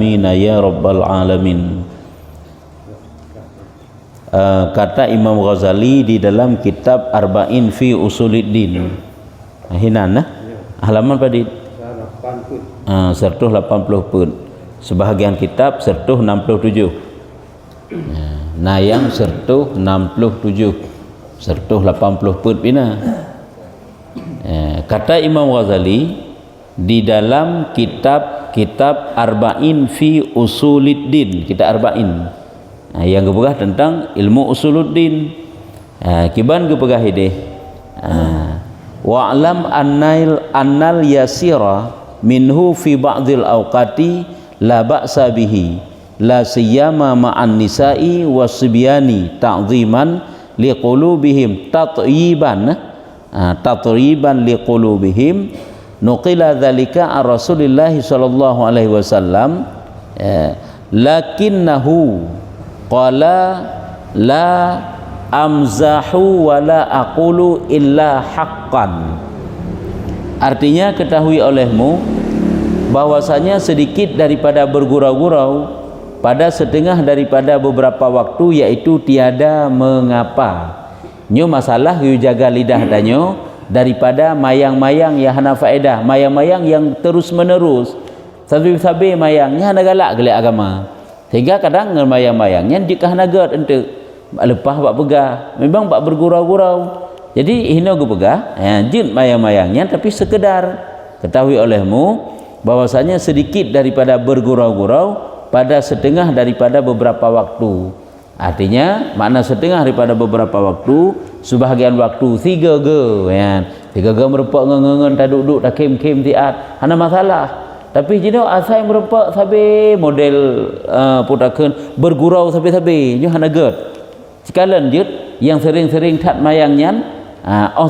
alamin ya rabbal alamin. Kata Imam Ghazali di dalam kitab Arba'in fi Usuluddin. Hinan halaman pada 180 pun. Sebahagian kitab 167. Nah yang 167 180 pun pina. Kata Imam Ghazali di dalam kitab Arba'in fi Usuluddin, kitab Arba'in yang kepegah tentang ilmu usuluddin. Kiban kepegah ide wa'lam annal yasira minhu fi ba'dil awqati la ba'sa bihi la siyama ma'an nisa'i wasibyani ta'ziman liqulubihim tatyiban liqulubihim. Nuqila dzalika an Rasulillah sallallahu alaihi wasallam lakinnahu qala la amzahu wa la aqulu illa haqqan. Artinya ketahui olehmu bahwasanya sedikit daripada bergurau-gurau pada setengah daripada beberapa waktu, yaitu tiada mengapa. Nyo masalah yu jaga lidah danyo daripada mayang-mayang yang hana faedah, mayang-mayang yang terus menerus sabi-sabi mayangnya hana galak gelak agama, sehingga kadang dengan mayang-mayangnya dikah nagat ente lepas bak pegah memang bak bergurau-gurau. Jadi hina gu pegah jin mayang-mayangnya, tapi sekedar ketahui olehmu bahwasanya sedikit daripada bergurau-gurau pada setengah daripada beberapa waktu. Artinya makna setengah daripada beberapa waktu, sebahagian waktu 3G ya. 3G merupak ngengen tak duduk tak kem-kem tiat hana masalah. Tapi jino asai merupak sabe model putakeun bergurau sabe-sabe nyo hana get. Sekalian jut yang sering-sering tat mayangnya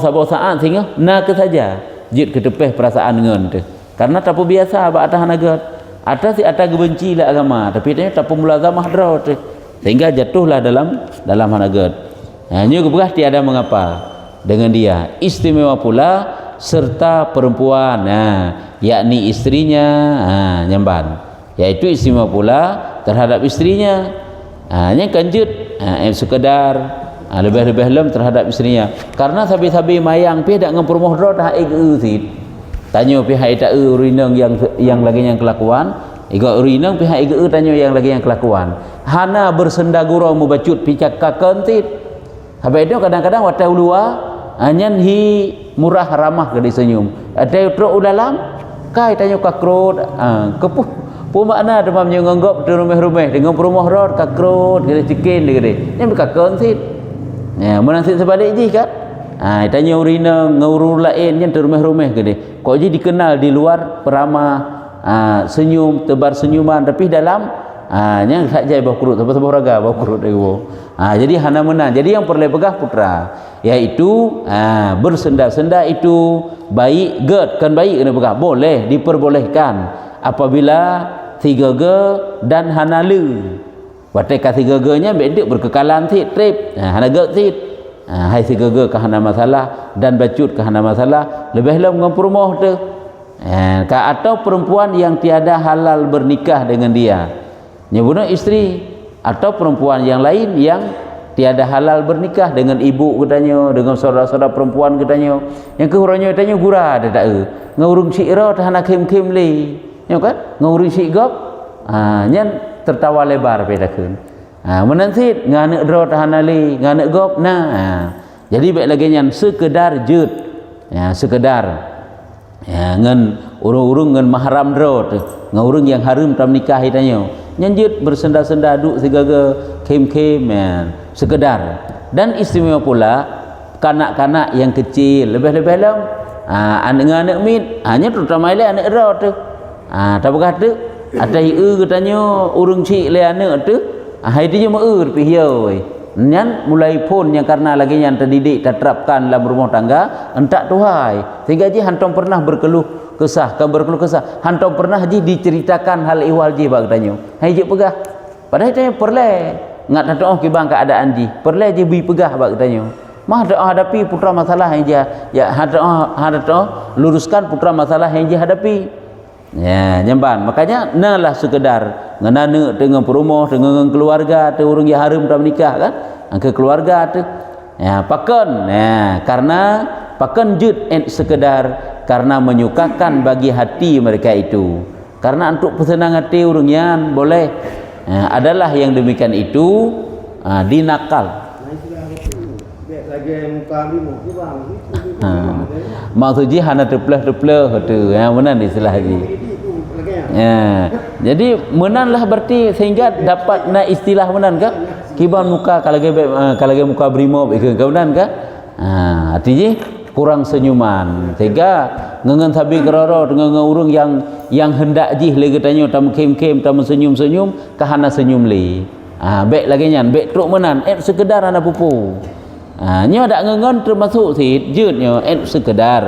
sabau saat sehingga nak saja jut ke tepeh perasaan ngen tu. Karena tak biasa ba atah hana get. Atas si atas benci lah agama, tapi dia tak mulazamah draw tu. Sehingga jatuhlah dalam hanagat. Hanya keberah tiada mengapa dengan dia. Istimewa pula serta perempuan, yakni istrinya, nyamban. Yaitu istimewa pula terhadap istrinya. Yang kanjut sekedar lebih-lebih lem terhadap istrinya. Karena sabi-sabi mayang pi dak ngempromoh dro dah sit. Tanya pihak tak urinang yang lagi yang kelakuan. Iga urinang pihak iga tanya yang lagi yang kelakuan. Hana bersenda gurau membacut picak kakentit. Habis itu kadang-kadang watai ulua anyan hi murah ramah ke disenyum. Ada utro udalam kai tanya kakrut kepuh pu makna demam nyenggop di rumah-rumah dengan perumah rod kakrut gede cikin gede. Yang kakentit. Ya menansit sebalik ji kan. Tanya urina ngurur lain yang di rumah-rumah gede. Kok je dikenal di luar peramah senyum, tebar senyuman, tapi dalam yang saja bau kurut, sebab raga bau kurut ego. Jadi hana menang. Jadi yang perlu pegah putra, yaitu bersenda-senda itu baik, ged kan baik kena pegah, boleh diperbolehkan apabila 3G dan hana lu. Watai 3G nya bedek berkekalan sit trip, hana ged sit. Hai 3G ke hana masalah dan bacut ke hana masalah, lebih lah mengempromoh tu. Atau perempuan yang tiada halal bernikah dengan dia, nyebutnya istri, atau perempuan yang lain yang tiada halal bernikah dengan ibu katanya, dengan saudara-saudara perempuan katanya, yang kehuranya katanya gura ada tak ngurung syi'ra tahana kem-kem li, ya kan ngurung syi'gop nyan tertawa lebar pedakeun menansit nganek dro tahana li nganek gop jadi baik lagi nyan sekedar jut sekedar ngan urung-urung ngan mahram dro ngurung yang harum tam nikah itanya nyanjut bersenda-senda duk segaga kem-kem sekedar. Dan istimewa pula kanak-kanak yang kecil lebih-lebih dalam anak-anak mit hanya terutama ile anak dro tu tak berkata ada katanya urung cik le anak tu hai dia mau pi hiau nyan mulai pun yang karena lagi yang terdidik terterapkan dalam rumah tangga entak tuhai sehingga ji hantom pernah berkeluh kesah hantom pernah ji diceritakan hal ihwal ji bag tanya hai ji pegah padahal tanya perle ngat doa ki bang keadaan ji perle ji bi pegah bag tanya mah doa hadapi putra masalah yang ji ya doa luruskan putra masalah yang ji hadapi Ya, nyamban. Makanya nalah sekedar nganana dengan perumah dengan keluarga tu orang yang harum dah menikah kan. Ke keluarga tu. Ya, pakon. Ya, karena pakon jut sekedar karena menyukakan bagi hati mereka itu. Karena untuk persenang hati orang yang boleh. Ya, adalah yang demikian itu dinakal. Maksudnya hana teplah-teplah tu. Ya, mana istilah lagi. Ya. Jadi menanlah berarti sehingga dapat na istilah menan ke? Kiban muka kalau muka brimob ke menan ke? Artinya kurang senyuman. Sehingga ngengen sabi keroro dengan urang yang hendak jih lagi tanya tamu kem-kem tamu senyum-senyum kahana senyum li. Baik lagi nyan, baik truk menan sekedar ana pupu. Nyo ada ngengen termasuk si jutnya sekedar.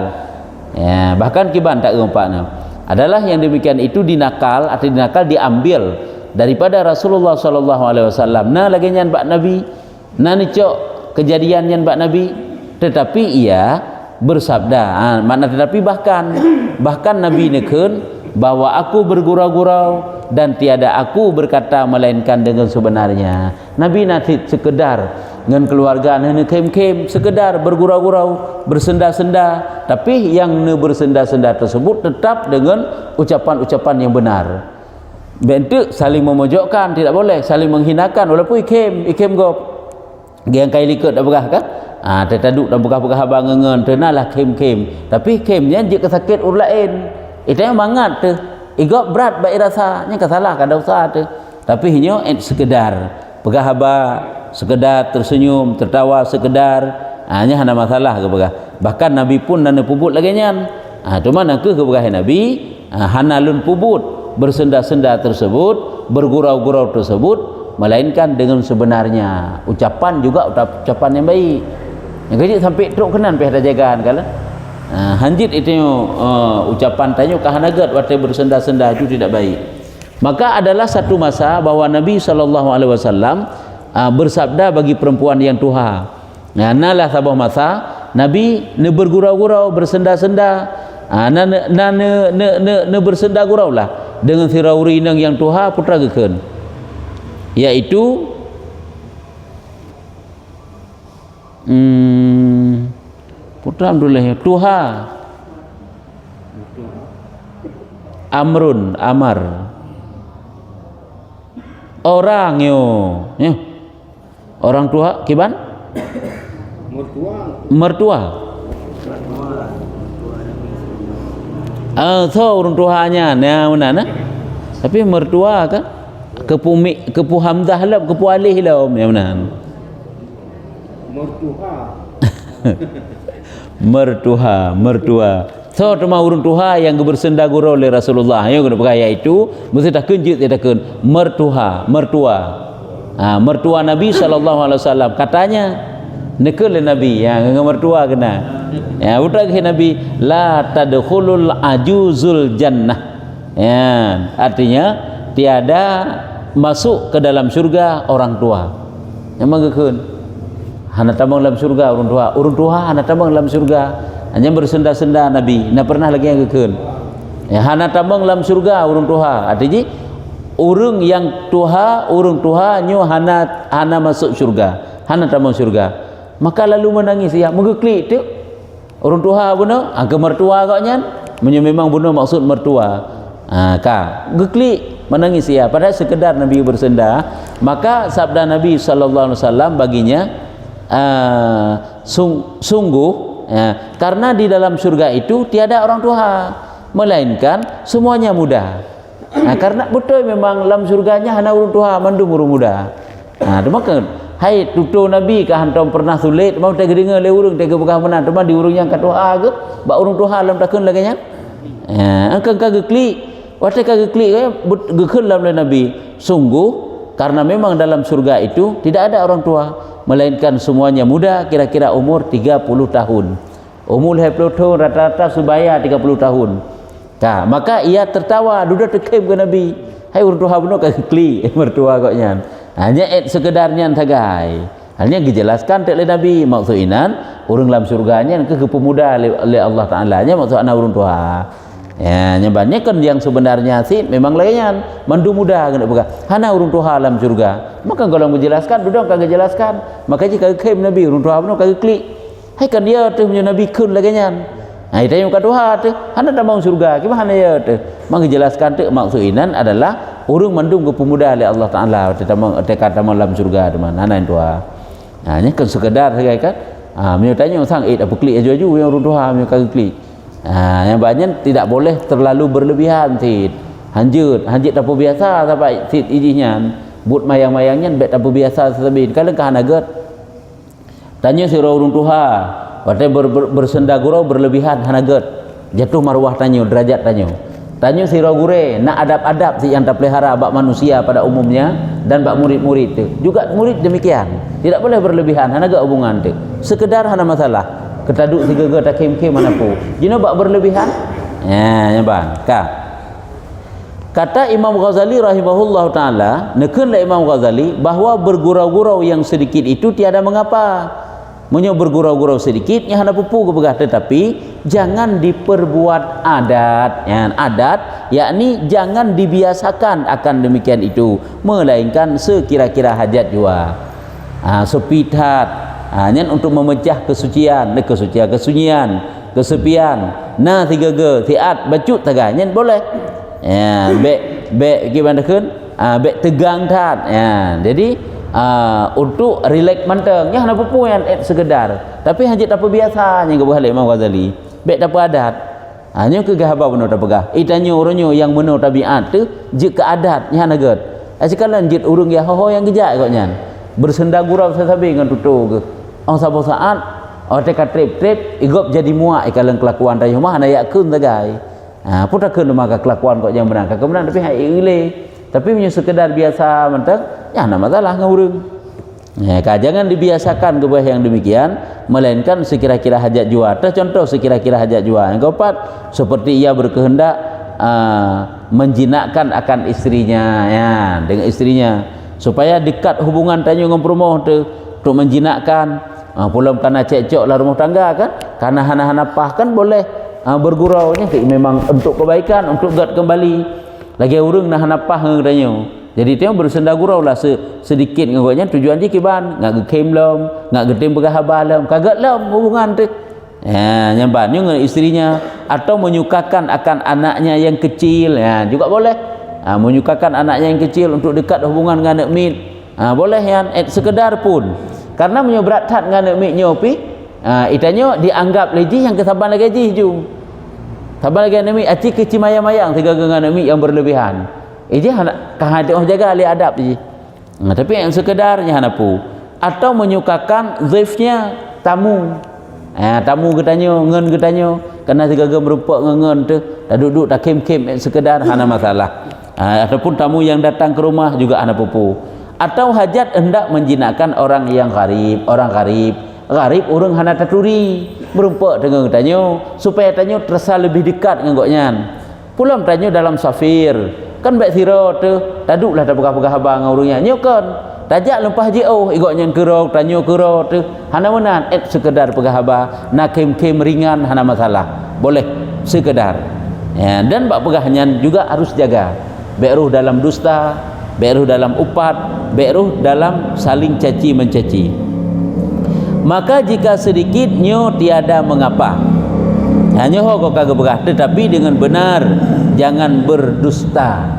Ya, bahkan kiban tak ngempakna. Adalah yang demikian itu dinakal atau dinakal diambil daripada Rasulullah sallallahu alaihi wasallam. Nah lagi nyan bak Nabi, nah nicok kejadian nyan bak Nabi, tetapi ia bersabda, makna tetapi bahkan Nabi neken bahwa aku bergurau-gurau dan tiada aku berkata melainkan dengan sebenarnya. Nabi nanti sekedar dengan keluarga ne kem-kem sekedar bergurau-gurau bersenda-senda, tapi yang ne bersenda-senda tersebut tetap dengan ucapan-ucapan yang benar. Bentuk saling memojokkan tidak boleh, saling menghinakan walaupun ikem gop yang kai likut dak begah kan. Tertaduk dan begah-begah abang ngengen tenalah kem-kem, tapi kemnya je kesakit ur lain. Itu yang mangat tu igop berat baik rasanya kesalah kada usah tu, tapi hinyo sekedar pegah haba sekedar tersenyum tertawa sekedar hanya hana masalah ke begah. Bahkan Nabi pun nana pubut lagi nyan. Cuma nak ke begah Nabi hana lun pubut bersenda-senda tersebut bergurau-gurau tersebut melainkan dengan sebenarnya ucapan juga ucapan yang baik. Yang kecil sampai truk kenan peh dah jagaan kala. Hanjit itu ucapan tanya kahanagat waktu bersenda-senda itu tidak baik. Maka adalah satu masa bahwa Nabi SAW bersabda bagi perempuan yang tuha. Nalah sabah masa Nabi ne bergurau-gurau bersenda-senda. Ne bersenda gurau lah dengan sirauri nang yang tuha putra geken. Yaitu putra Abdullah tuha Amar orang yo orang tua kiban mertua so orang tuanya mana tapi mertua kan kepu hamzah lah kepu alih lah yang mana mertua so cuma urun tuha yang bersenda gurau oleh Rasulullah yang kena percaya itu mesti dah kenjut dia dah mertua Nabi SAW katanya nekul Nabi yang mertua kena ya udah ke Nabi la tadkhulul ajuzul jannah ya artinya tiada masuk ke dalam surga orang tua memang gekun hana tambang dalam surga urun tuha hana tambang dalam surga hanya bersenda-senda Nabi nak pernah lagi yang gekun ya hana tambang dalam surga urun tuha artinya urung yang tuha urung tuha nyo hana masuk surga hana tambang surga maka lalu menangis ya menggeklik tu urun tuha benar ke mertua agaknya memang benar maksud mertua geklik menangis ya padahal sekedar Nabi bersenda maka sabda Nabi SAW baginya sungguh karena di dalam surga itu tiada orang tua melainkan semuanya muda karena betul memang dalam surganya hanya orang tua mandum orang muda maka hai tutu Nabi kah hantam pernah sulit mau tak dengar le urang tak bekah menan cuma di urang yang katuha ke bak urang tuha dalam takun lagi nya angka geklik waktu geklik gekeun dalam Nabi sungguh karena memang dalam surga itu tidak ada orang tua melainkan semuanya muda kira-kira umur 30 tahun umur 20 tahun rata-rata subaya 30 tahun maka ia tertawa duda tekem ke Nabi hai urang tuha benar ke kli mertua koknya hanya sekedarnya tagai hanya dijelaskan oleh Nabi maksudinan urang dalam surganya ke pemuda oleh Allah Taala nya maksud anak urang tuha Ya, nyebannya kan yang sebenarnya sih memang layan mandu mudah kena pegang. Hana urung tuha alam surga. Maka kalau menjelaskan, duduk kagak jelaskan. Maka jika klaim Nabi urung tuha benar kagak klik. Hai kan dia tu punya Nabi kun lagi nyan. Nah, itu yang kata tuha tu. Hana dah mau surga. Gimana ya tu? Maka jelaskan tu maksudinan adalah urung mandum ke pemuda oleh Allah Taala. Kata malam surga teman. Hana yang tuha. Nah, ini kan sekedar saja kan. Menyertanya sang apa klik aja yang urung tuha punya kagak klik. Yang banyak tidak boleh terlalu berlebihan sid. Hanjut tak biasa sampai sid ijinya. But mayang-mayangnya bet tak biasa sebin. Kalau ke hanagat. Tanya si urung tuha, patai bersenda gurau berlebihan hanagat. Jatuh marwah tanya, derajat tanya. Tanya si gure, nak adab-adab si yang tak pelihara bak manusia pada umumnya dan bak murid-murid tu. Juga murid demikian. Tidak boleh berlebihan hanagat hubungan tu. Sekedar hana masalah. Ketaduk si gegar tak kem-kem mana pun. Jino bak berlebihan. Ya, bang. Kata Imam Ghazali rahimahullah taala, nekenlah Imam Ghazali bahawa bergurau-gurau yang sedikit itu tiada mengapa. Menyo bergurau-gurau sedikit nya hana pupu ke begah, tetapi jangan diperbuat adat. Ya, adat yakni jangan dibiasakan akan demikian itu, melainkan sekira-kira hajat jua. Sepitat hanya untuk memecah kesucian, kesunyian, kesepian. Nah tiga tiat bacut taganya boleh. Ya, be gimana kan? Be tegang tat. Ya, jadi untuk relax manteng nya hana pupuan sekedar. Tapi hajat apa biasanya ke buah Imam Ghazali. Be tak apa adat. Hanya ke gahaba benar tak pegah. Itanya orangnya yang menurut tabiat tu je ke adat nya hana get. Asikalan jit urung ya ho yang gejak koknya. Bersenda gurau sasabi dengan tutu ke. Sabo saat teka trip igop jadi muak ikalan kelakuan tanya mah na yakun tagai. Putakeun maka kelakuan kok yang benar kagak benar tapi hai ile. Tapi punya sekedar biasa mentang ya na masalah ngurung. Ya, jangan dibiasakan kebuah yang demikian melainkan sekira-kira hajat jua. Contoh sekira-kira hajat jua. Yang keempat seperti ia berkehendak menjinakkan akan istrinya ya, dengan istrinya supaya dekat hubungan tanya dengan perempuan tu untuk menjinakkan. Pulang karena cekcok lah rumah tangga kan, karena hana-hana pah kan boleh bergurau nya memang untuk kebaikan, untuk gat kembali lagi urang nah hana pah ngadanya. Jadi dia bersenda gurau lah sedikit ngagaknya tujuan dia kiban ngak gekem lom, ngak getem begah habalam, kagak lom hubungan tu. Ya, nyamban dengan istrinya atau menyukakan akan anaknya yang kecil ya, juga boleh. Menyukakan anaknya yang kecil untuk dekat hubungan dengan anak mit. Boleh ya, sekedar pun. Karena menyobrat tat dengan mik nyopi, itanya dianggap leji yang kesaban lagi ji jung. Saban lagi mik aci keci mayang-mayang tiga dengan mik yang berlebihan. Iji hendak kahati jaga ali adab ji. Tapi yang sekedarnya hanapu atau menyukakan zaifnya tamu. Tamu ketanya, ngen ketanya, karena tiga merupa ngen tu, dah duduk tak kem-kem sekedar hana masalah. Ataupun tamu yang datang ke rumah juga hana pupu. Atau hajat hendak menjinakkan orang yang gharib, gharib orang hana taturi berupa dengan tanya supaya tanya terasa lebih dekat dengan goknya. Pulang tanya dalam safir kan baik sira tu taduklah tak pegah-pegah abang orangnya nyokon tajak lempah je igoknya kerok tanya kerok tu hana menan sekedar pegah abang nak kem-kem ringan hana masalah boleh sekedar ya, dan bak pegahnya juga harus jaga beruh dalam dusta, beruh dalam upat, beruh dalam saling caci mencaci. Maka jika sedikitnya tiada mengapa. Hanya ho kau kagak begah, tetapi dengan benar, jangan berdusta.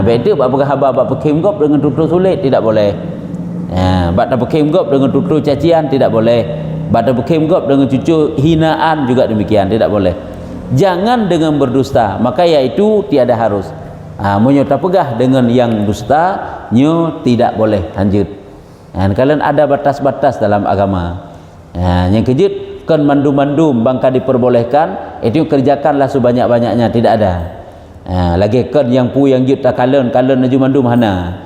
Beda bab begah bab pekim gop dengan tutur sulit tidak boleh. Bab pekim gop dengan tutur cacian tidak boleh. Bab pekim gop dengan cucu hinaan juga demikian tidak boleh. Jangan dengan berdusta, maka yaitu tiada harus. Menyota pegah dengan yang dusta nyo tidak boleh lanjut. Kalian ada batas-batas dalam agama. Yang kejut kan mandum-mandum bangka diperbolehkan itu kerjakanlah sebanyak-banyaknya tidak ada. Lagi kan yang pu yang jut tak kalen naju mandum hana.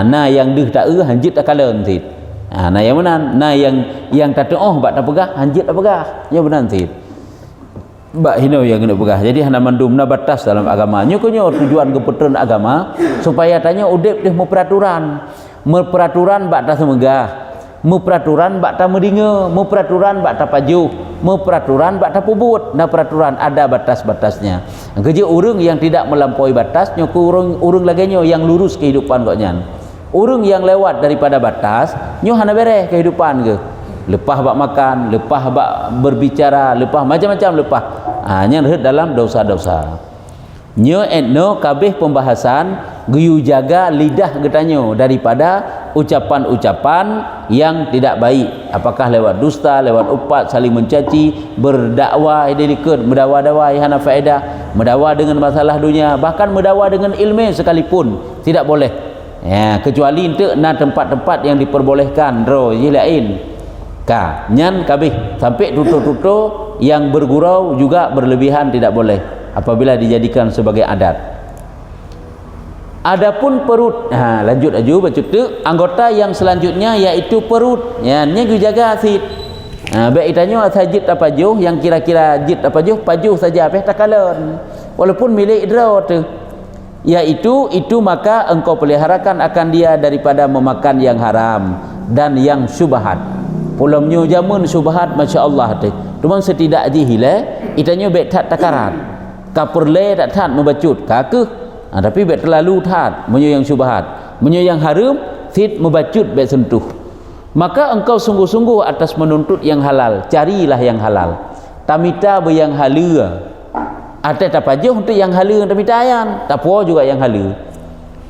Na yang deh tak hanjut tak kalen tit. Na yang mana? Na yang tak bak tak pegah hanjut tak pegah. Ya benar tit. Bak hino yang kena pegah. Jadi hana mandum na batas dalam agama. Nyo tujuan keputusan agama supaya tanya udip deh mau peraturan bak tak semegah. mu peraturan bak ta mendinga, mu peraturan bak ta pajuh, mu peraturan bak ta pubut, nah peraturan ada batas-batasnya. Kerja urang yang tidak melampaui batas nyo ku urang lagi nyo yang lurus kehidupan kok nyan. Urang yang lewat daripada batas nyo hana beres kehidupan ke. Lepas bak makan, lepas bak berbicara, lepas macam-macam lepas. Nyan reut dalam dosa-dosa. Nyo etno kabeh pembahasan guyu jaga lidah getanyo daripada ucapan-ucapan yang tidak baik, apakah lewat dusta, lewat upat, saling mencaci, berdakwah idikut, mendakwa-dakwa hana faedah, mendakwa dengan masalah dunia, bahkan mendakwa dengan ilmu sekalipun tidak boleh. Ya, kecuali untuk na tempat-tempat yang diperbolehkan ro je lain. Ka nyan kabeh sampai tutur-tutur yang bergurau juga berlebihan tidak boleh apabila dijadikan sebagai adat. Adapun perut, lanjut aju baca tu anggota yang selanjutnya iaitu perut. Ya, ni ku jaga asid. Baik itanyo asajid apa juh yang kira-kira jid apa juh pajuh saja apa takalan. Walaupun milik idra tu. Iaitu itu maka engkau peliharakan akan dia daripada memakan yang haram dan yang syubhat. Pulamnyo jamun syubhat masya-Allah tu. Cuma setidak ji hile itanyo baik tak takaran. Kaperle tak tat membacut kakeh. Tapi baik terlalu tat menyo yang syubhat, menyo yang haram fit membacut baik sentuh. Maka engkau sungguh-sungguh atas menuntut yang halal, carilah yang halal. Tamita be yang halal. Ada tak pajuh untuk yang halal tamita ayan, tapo juga yang halal.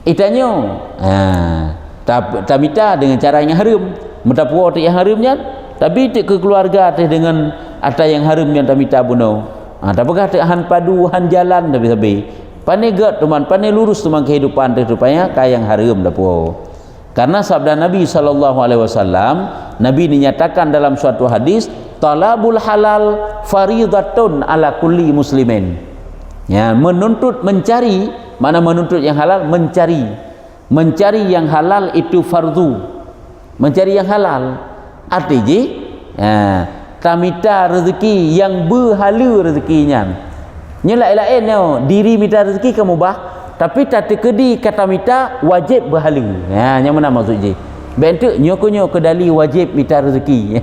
Itanyo tamita dengan cara yang haram, mentapo untuk yang haramnya, tapi ke keluarga dengan ada yang haram yang tamita bunuh. Tapakah han padu han jalan tapi pandai gat teman, pandai lurus teman kehidupan rupanya kaya yang haram dah puo. Karena sabda Nabi SAW, Nabi dinyatakan dalam suatu hadis, talabul halal faridatun ala kulli muslimin. Ya, menuntut mencari, mana menuntut yang halal mencari. Mencari yang halal itu fardu. Mencari yang halal artinya tamita rezeki yang berhala rezekinya. Nyelak-lain diri minta rezeki kamu bah, tapi tak terkedi kata minta wajib berhala. Yang mana maksud je? Bentuk nyo kedali wajib minta rezeki.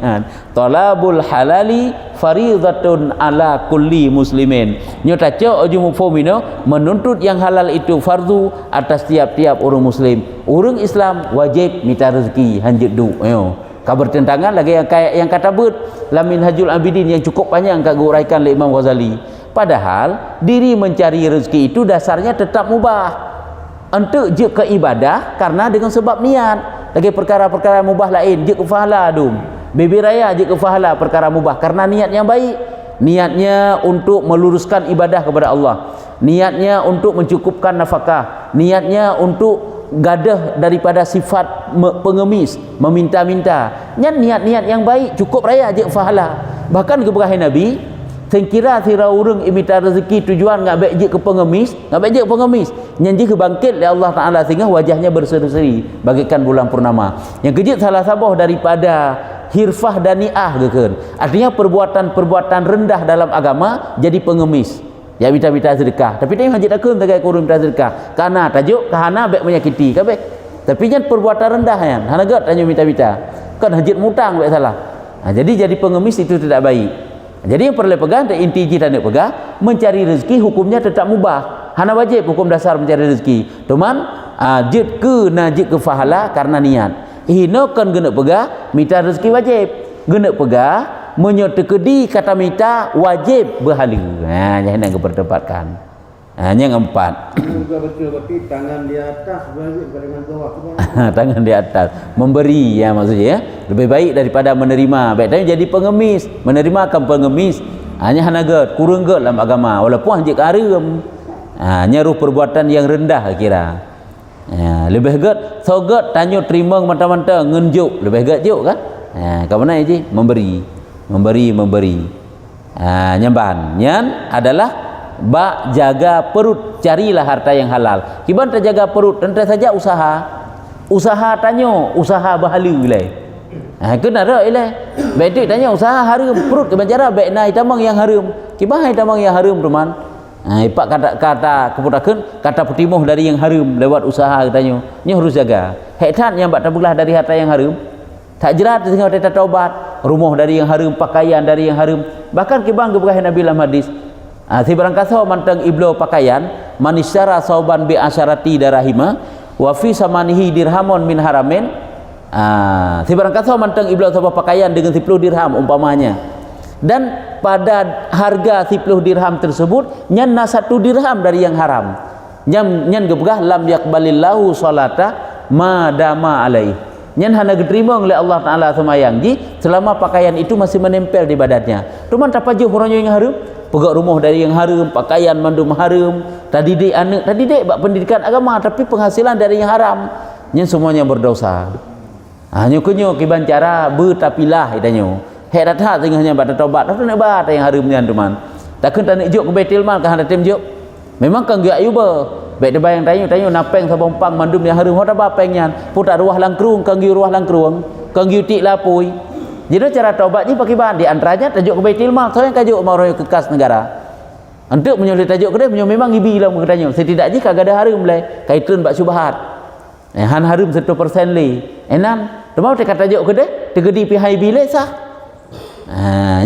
Talabul halali faridatun ala kulli muslimin. Nyo taco ojo mufomino menuntut yang halal itu fardu atas tiap-tiap orang muslim. Orang Islam wajib minta rezeki hanjut du. Kabar tentangan lagi yang kata but Lamin Hajul Abidin yang cukup panjang kat uraikan oleh Imam Ghazali. Padahal diri mencari rezeki itu dasarnya tetap mubah. Untuk je ke ibadah karena dengan sebab niat. Lagi perkara-perkara mubah lain je ke fahala dum. Bibi raya je ke fahala perkara mubah karena niat yang baik. Niatnya untuk meluruskan ibadah kepada Allah. Niatnya untuk mencukupkan nafkah. Niatnya untuk gadah daripada sifat pengemis, meminta-minta. Niat-niat yang baik cukup raya je fahala. Bahkan keberkahan Nabi sengkira sira urang imita rezeki tujuan ngak baik je ke pengemis, ngak baik je ke pengemis. Nyanji ke bangkit oleh Allah Taala sehingga wajahnya berseri-seri bagaikan bulan purnama. Yang kejut salah sabah daripada hirfah dan ni'ah gekeun. Artinya perbuatan-perbuatan rendah dalam agama jadi pengemis. Ya minta-minta sedekah. Tapi dia hajat akeun tagai kurun minta sedekah. Karena tajuk kahana baik menyakiti kabeh. Tapi jangan perbuatan rendah yan. Hana gat hanya minta-minta. Kan hajat mutang baik salah. Jadi pengemis itu tidak baik. Jadi yang perlu pegang inti kita nak pegang mencari rezeki hukumnya tetap mubah. Hana wajib hukum dasar mencari rezeki. Cuman jid ke fahala karena niat. Hina kan gena pegang minta rezeki wajib. Gena pegang menyotekedi kata minta wajib berhala. Yang nak berdebatkan. Yang keempat. Juga betul berarti tangan di atas wajib dengan bawah. Tangan di atas memberi ya maksudnya ya. Lebih baik daripada menerima. Baik tapi jadi pengemis, menerima akan pengemis. Hanya hanagat kurang gat dalam agama walaupun hanya haram. Nyaruh perbuatan yang rendah kira. Lebih gat sogat tanyo terima mata-mata ngenjuk lebih gat juk kan. Kau mana je memberi. Nyamban nyan adalah bak jaga perut, carilah harta yang halal. Kiban terjaga perut, tentu saja usaha tanyo, usaha bahala ilai. Kena ada ilai. Baik tanya usaha haram perut ke banjara baik na itamang yang haram. Kiban itamang yang haram teman. Ipak kata keputakeun kata petimuh dari yang haram lewat usaha tanyo. Nya harus jaga. Hektan yang bak tabulah dari harta yang haram. Tak jerat tengah dia taubat, rumah dari yang harum, pakaian dari yang harum. Bahkan kibang keberah Nabi dalam hadis. Si barang kata mantang iblo pakaian, manisyara sauban bi asyarati darahima wa fi samanihi dirhamon min haramin. Si barang kata mantang iblo sauban pakaian dengan 10 dirham umpamanya. Dan pada harga 10 dirham tersebut nyanna 1 dirham dari yang haram. Nyan gebegah lam yaqbalillahu salata madama alai. Nyan hana diterima oleh Allah Taala semayang ji selama pakaian itu masih menempel di badannya. Cuman tak paju orangnya yang harum, pegak rumah dari yang harum, pakaian mandum harum, tadi dik anak, tadi dik bak pendidikan agama tapi penghasilan dari yang haram. Nyan semuanya berdosa. Hanya kunyo kiban cara bertapilah itanyo. Hek datang tengahnya bak taubat, tak nak bat yang harum nyan teman. Takkan tak nak juk ke Baitul Mal kan ada tim juk. Memang kan gak ayuba. Baik dia bayang tanya napeng sabong pang mandum yang harum hota ba pengnya. Putak ruah langkrung kang yu ruah langkrung, kang yu tik lapui. Jadi cara taubat ni pakai bahan di antaranya tajuk ke Baitul Mal, saya tajuk mau ke kas negara. Untuk menyulit tajuk ke dia memang gibi lah katanya. Setidaknya kagak ada harum le, kaitan bak syubhat. Han harum 1% le. Enam, demau te kata tajuk ke dia, tegedi pihai bile sah.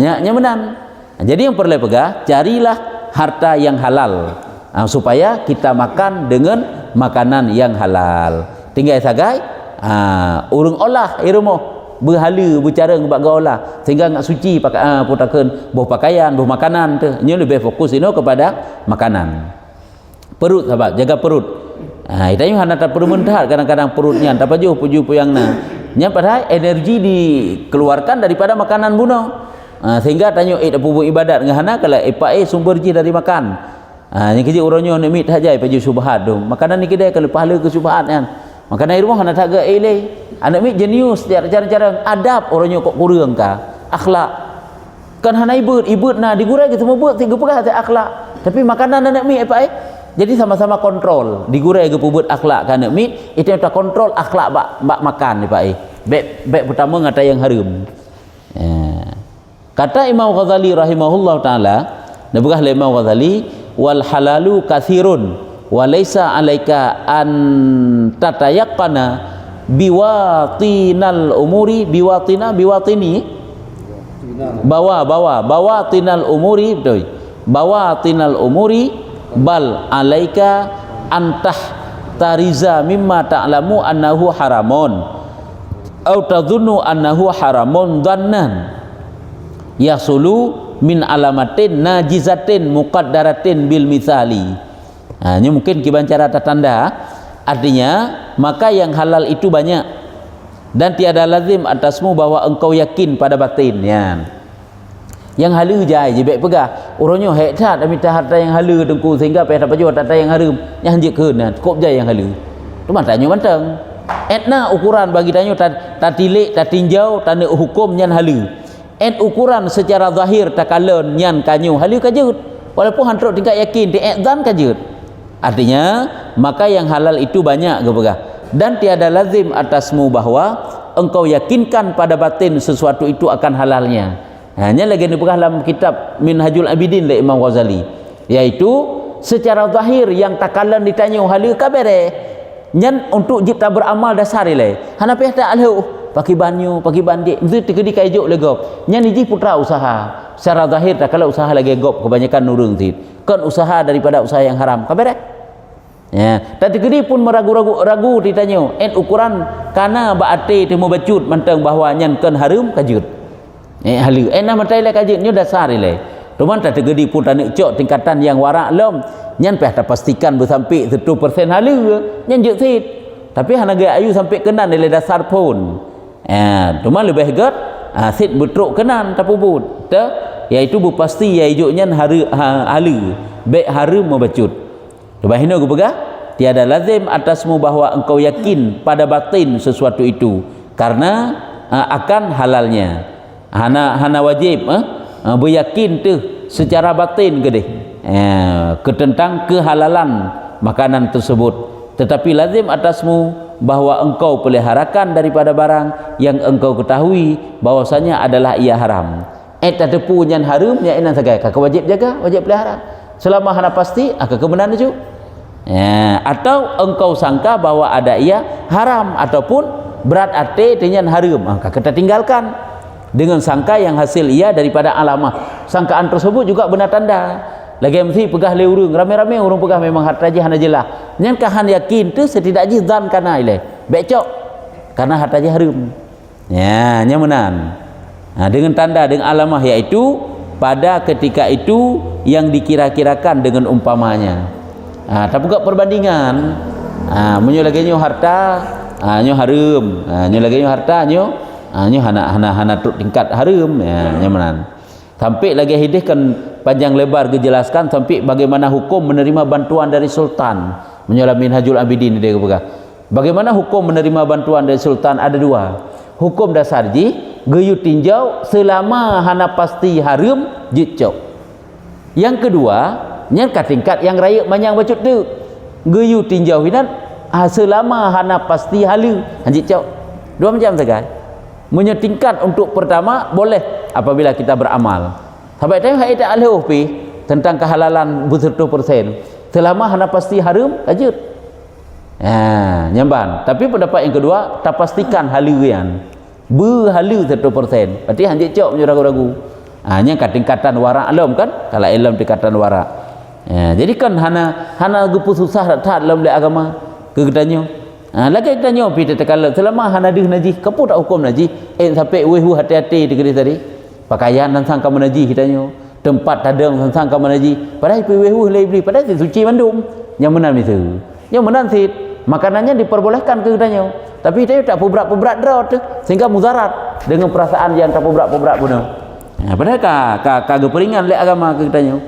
Nya menan. Jadi yang perlu pegah, carilah harta yang halal. Supaya kita makan dengan makanan yang halal. Tinggal sagai urung olah irumo berhala bercara ngebak olah sehingga ngak suci pakai putakeun boh pakaian boh makanan tu nya lebih fokus ino kepada makanan. Perut sahabat, jaga perut. Itanya hana tak perlu mendahat kadang-kadang perutnya tak pajuh puju puyangna. Nya padahal energi dikeluarkan daripada makanan bunuh. Sehingga tanya pubu ibadat ngahana kalau sumber ji dari makan. Ni kerja orangnya nak mit hajai paju subhat tu. Makanan ni kedai kalau pahala ke subhat kan. Makanan di rumah nak tak ga eleh. Anak mit jenius cara-cara adab orangnya kok kurang ka. Akhlak. Kan hana ibut na digurai ke semua buat tiga perkara tak akhlak. Tapi makanan anak mit jadi sama-sama kontrol. Digurai ke pubut akhlak kan anak mit itu kita kontrol akhlak bak makan ni baik pertama ngata yang harum. Kata Imam Ghazali rahimahullah taala, nabugah Imam Ghazali wal halalu kathirun wa laisa alaika an tatayaqqana biwatinal umuri biwatini bawatinal umuri betul bawatinal umuri bal alaika antah tariza mimma ta'lamu annahu haramun au tadhunnu annahu haramun dhannan yasulu min alamatin najizatin muqaddaratin bil misali. Ini mungkin kiban cara tanda. Artinya maka yang halal itu banyak dan tiada lazim atasmu bahwa engkau yakin pada batin ya. Yang halu jai je baik pegah. Orangnya hektat minta harta yang halu dengku sehingga payah dapat jual harta yang harum. Yang hanjikeun cukup jai yang halu. Tu tanya manteng. Etna ukuran bagi tanya tatilik tatinjau tanda hukum nyan halu. Ukuran secara zahir takalon nyan kanyu halu kajut walaupun hantruk tingkat yakin di adzan kajut. Artinya maka yang halal itu banyak gebegah dan tiada lazim atasmu bahwa engkau yakinkan pada batin sesuatu itu akan halalnya. Hanya lagi dibegah dalam kitab Minhajul Abidin oleh Imam Ghazali, yaitu secara zahir yang takalon ditanya halu kabere nyan untuk kita beramal dasar le hana peh tak alhu pakai banyu, pakai bandik, mesti tegedi kaijuk legop. Nya niji putra usaha. Secara zahir tak kalau usaha lagi gop kebanyakan nurung tit. Kan usaha daripada usaha yang haram. Kabar ya. Tak tegedi pun ragu ditanya. Ukuran kana baate temu bacut mantang bahawa nyan kan harum kajut. Halu. Nama taila kajut nyu dasar le. Cuman tak tegedi pun tak nak cok tingkatan yang warak lom. Nyan peh tak pastikan bersampai 1% halu. Nyan juk tit. Tapi hana gaya ayu sampai kenan dari dasar pun. Cuma lebih hegat sit betruk kenan tapubut iaitu pasti iaituknya halu baik harum membacut. Bahina aku pegah tiada lazim atasmu bahwa engkau yakin pada batin sesuatu itu karena akan halalnya. Hana wajib beryakin tu secara batin ke tentang kehalalan makanan tersebut. Tetapi lazim atasmu bahwa engkau peliharakan daripada barang yang engkau ketahui bahwasanya adalah ia haram. Tak tepu yang haram yang enak sagai. Kakak wajib jaga, wajib pelihara. Selama hana pasti, kakak kebenaran itu. Atau engkau sangka bahwa ada ia haram ataupun berat ate dengan haram, maka kita tinggalkan dengan sangka yang hasil ia daripada alamah. Sangkaan tersebut juga benar tanda. Lagi mesti pegah le urang, rame-rame orang pegah memang harta je hana jelah. Nyan kahan yakin tu setidak je zan kana ile. Becok karena harta je haram. Ya, nya menan. Dengan tanda dengan alamah iaitu pada ketika itu yang dikira-kirakan dengan umpamanya. Tak buka perbandingan. Menyo lagi nyo harta, nyo haram. Nyo lagi nyo harta nyo hana tingkat haram. Ya, nya menan. Sampai lagi hidihkan panjang lebar dijelaskan sampai bagaimana hukum menerima bantuan dari sultan. Menyolah Minhajul Abidin dia kata. Bagaimana hukum menerima bantuan dari sultan? Ada dua. Hukum dasar ji geyu tinjau selama hana pasti haram jicok. Yang kedua, nya tingkat yang raya manyang bacut tu. Geyu tinjau hinan selama hana pasti halal jicok. Dua macam saja. Menyetingkat untuk pertama boleh apabila kita beramal. Sampai tengok ayat al-Hufi tentang kehalalan 100% selama hana pasti haram lanjut. Nyamban. Tapi pendapat yang kedua tak pastikan halalian. Berhala 100%. Berarti hanya cok punya ragu-ragu. Nya tingkatan warak alam kan? Kalau alam tingkatan warak. Jadi kan hana gepu susah tak dalam agama kegedanyo. Lagi kita nyo pi tetekala selama hana dih najis kapu tak hukum najis sampai wehu hati-hati dekat tadi pakaian dan sangka menajis kita nyo tempat tadang dan sangka menajis padahal pi wehu lai beli padahal suci mandum yang menan mitu yang menan sit makanannya diperbolehkan ke kita nyo tapi dia tak pebrak-pebrak draw tu sehingga mudarat dengan perasaan yang tak pebrak-pebrak pun padahal ka geperingan le agama ke kita nyo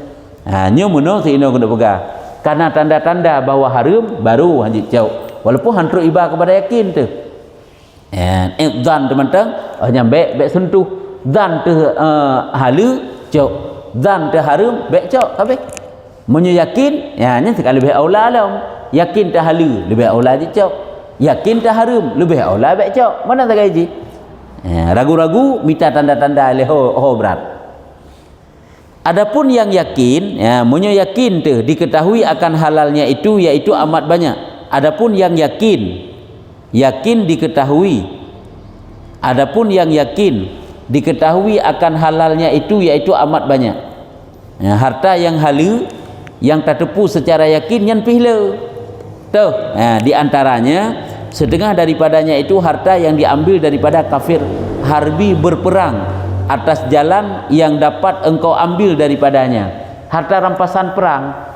nyo menon si ino kena pegah karena tanda-tanda bahawa haram baru hanjit jauh. Walaupun hantu iba kepada yakin tu. Zan teman-teman, nyambe bek sentuh. Zan tu halu cok. Zan tu haram bek cok kabeh. Menyo yakin, nya sekali lebih aula alam. Yakin tu halu lebih aula je cok. Yakin tu haram lebih aula bek cok. Mana tak gaji? Ragu-ragu minta tanda-tanda le ho berat. Adapun yang yakin, menyo yakin tu diketahui akan halalnya itu iaitu amat banyak. Adapun yang yakin diketahui. Adapun yang yakin diketahui akan halalnya itu iaitu amat banyak. Harta yang halal yang tak tepu secara yakin yang pihla. Tuh, di antaranya setengah daripadanya itu harta yang diambil daripada kafir harbi berperang atas jalan yang dapat engkau ambil daripadanya. Harta rampasan perang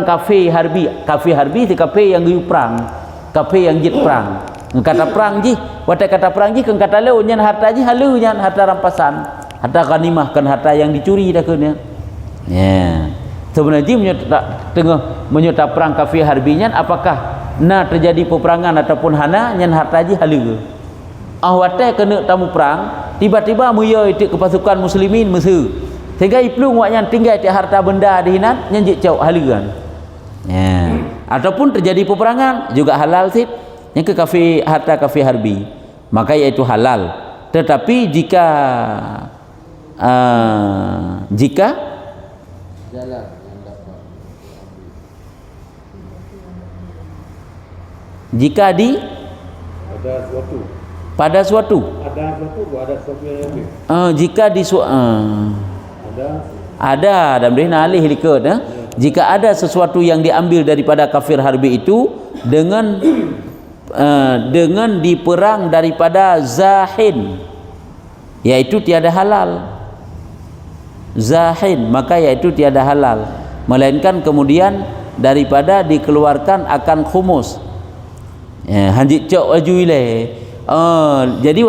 kafir harbi si kafir yang giu perang kafir yang jit perang kata perang ji watak kata perang ji kan kata leu nyan harta ji halu nyan harta rampasan harta ghanimah kan harta yang dicuri dah kan sebenarnya ji menyerta perang kafir harbi nyan apakah terjadi peperangan ataupun hana nyan harta ji halu watak kena tamu perang tiba-tiba muya itu ke pasukan muslimin Mesir sehingga iplung wak yang tinggal di harta benda di hinan yang jauh haluan. Ataupun terjadi peperangan juga halal sih. Yang ke harta kafir harbi. Maka iaitu halal. Tetapi jika jalan yang dapat jika pada suatu yang ambil. Jika di ada dan beri alih likut jika ada sesuatu yang diambil daripada kafir harbi itu dengan diperang daripada zahin yaitu tiada halal zahin maka yaitu tiada halal melainkan kemudian daripada dikeluarkan akan khumus hanjit cok waju ile jadi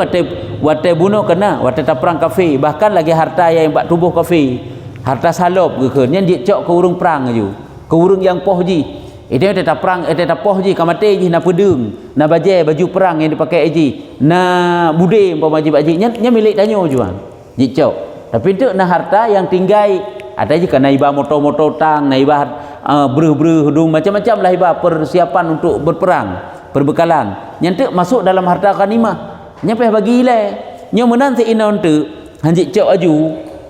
wate bunuh kena wate perang kafir bahkan lagi harta yang buat tubuh kafir harta salop ke nya dia cok ke urung perang aju ke urung yang poh ji itu tetap perang tetap poh ji kamate ji na pedung na baju perang yang dipakai ji na bude umpama ji baji nya milik danyo juan ji cok tapi itu na harta yang tinggai ada ji kana iba moto-moto tang na iba beruh-beruh hudung macam-macam lah iba persiapan untuk berperang perbekalan nyantek masuk dalam harta ghanimah nyampe bagi ile nyo menan si inon tu hanjit cok aju